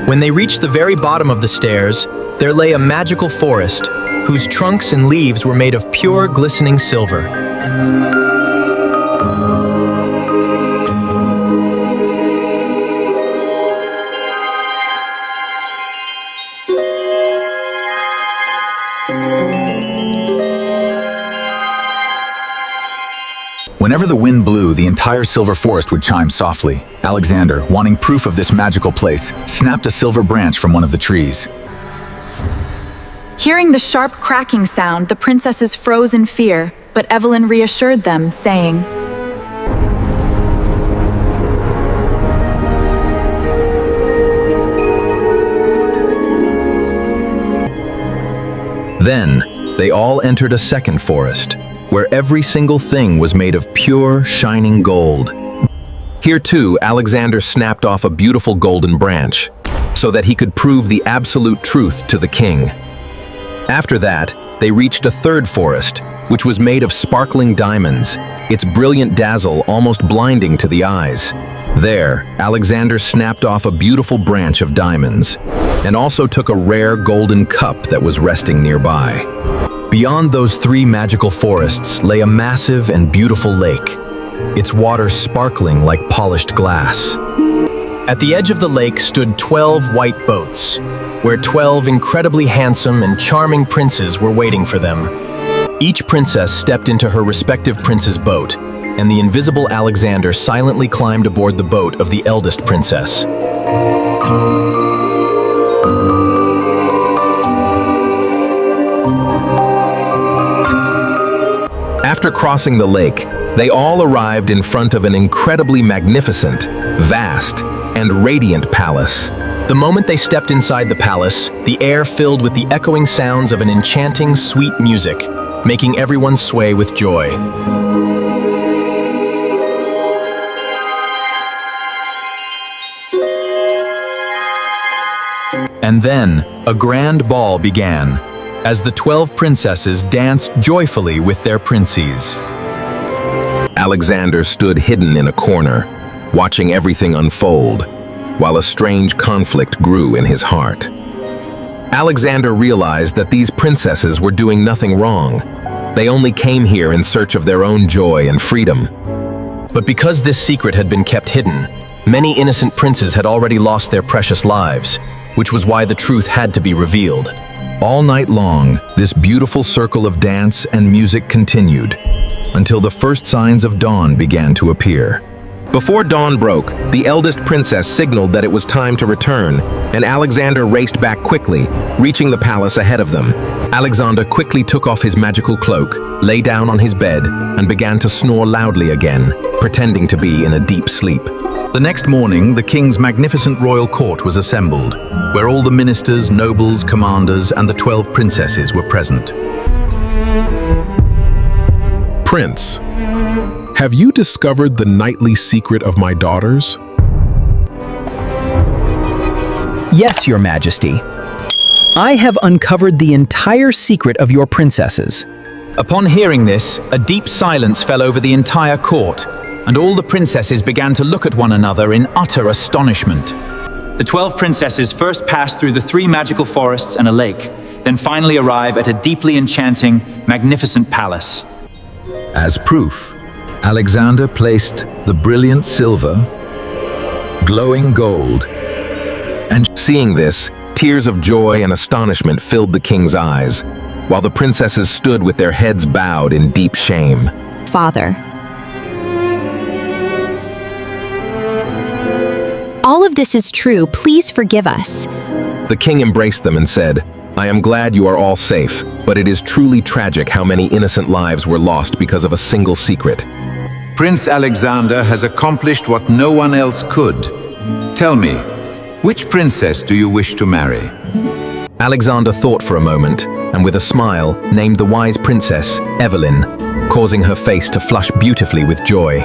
When they reached the very bottom of the stairs, there lay a magical forest, whose trunks and leaves were made of pure, glistening silver. Whenever the wind blew, the entire silver forest would chime softly. Alexander, wanting proof of this magical place, snapped a silver branch from one of the trees. Hearing the sharp cracking sound, the princesses froze in fear, but Evelyn reassured them, saying, Then, they all entered a second forest, where every single thing was made of pure, shining gold. Here too, Alexander snapped off a beautiful golden branch, so that he could prove the absolute truth to the king. After that, they reached a third forest, which was made of sparkling diamonds, its brilliant dazzle almost blinding to the eyes. There, Alexander snapped off a beautiful branch of diamonds, and also took a rare golden cup that was resting nearby. Beyond those three magical forests lay a massive and beautiful lake, its water sparkling like polished glass. At the edge of the lake stood 12 white boats, where 12 incredibly handsome and charming princes were waiting for them. Each princess stepped into her respective prince's boat, and the invisible Alexander silently climbed aboard the boat of the eldest princess. After crossing the lake, they all arrived in front of an incredibly magnificent, vast, and radiant palace. The moment they stepped inside the palace, the air filled with the echoing sounds of an enchanting, sweet music, making everyone sway with joy. And then, a grand ball began, as the 12 princesses danced joyfully with their princes. Alexander stood hidden in a corner, watching everything unfold, while a strange conflict grew in his heart. Alexander realized that these princesses were doing nothing wrong. They only came here in search of their own joy and freedom. But because this secret had been kept hidden, many innocent princes had already lost their precious lives, which was why the truth had to be revealed. All night long, this beautiful circle of dance and music continued, until the first signs of dawn began to appear. Before dawn broke, the eldest princess signaled that it was time to return, and Alexander raced back quickly, reaching the palace ahead of them. Alexander quickly took off his magical cloak, lay down on his bed, and began to snore loudly again, pretending to be in a deep sleep. The next morning, the king's magnificent royal court was assembled, where all the ministers, nobles, commanders, and the 12 princesses were present. Prince, have you discovered the nightly secret of my daughters? Yes, Your Majesty. I have uncovered the entire secret of your princesses. Upon hearing this, a deep silence fell over the entire court, and all the princesses began to look at one another in utter astonishment. The 12 princesses first pass through the 3 magical forests and a lake, then finally arrive at a deeply enchanting, magnificent palace. As proof, Alexander placed the brilliant silver, glowing gold, and seeing this, tears of joy and astonishment filled the king's eyes, while the princesses stood with their heads bowed in deep shame. Father, all of this is true. Please forgive us. The king embraced them and said, "I am glad you are all safe, but it is truly tragic how many innocent lives were lost because of a single secret." Prince Alexander has accomplished what no one else could. Tell me, which princess do you wish to marry? Alexander thought for a moment, and with a smile, named the wise princess, Evelyn, causing her face to flush beautifully with joy.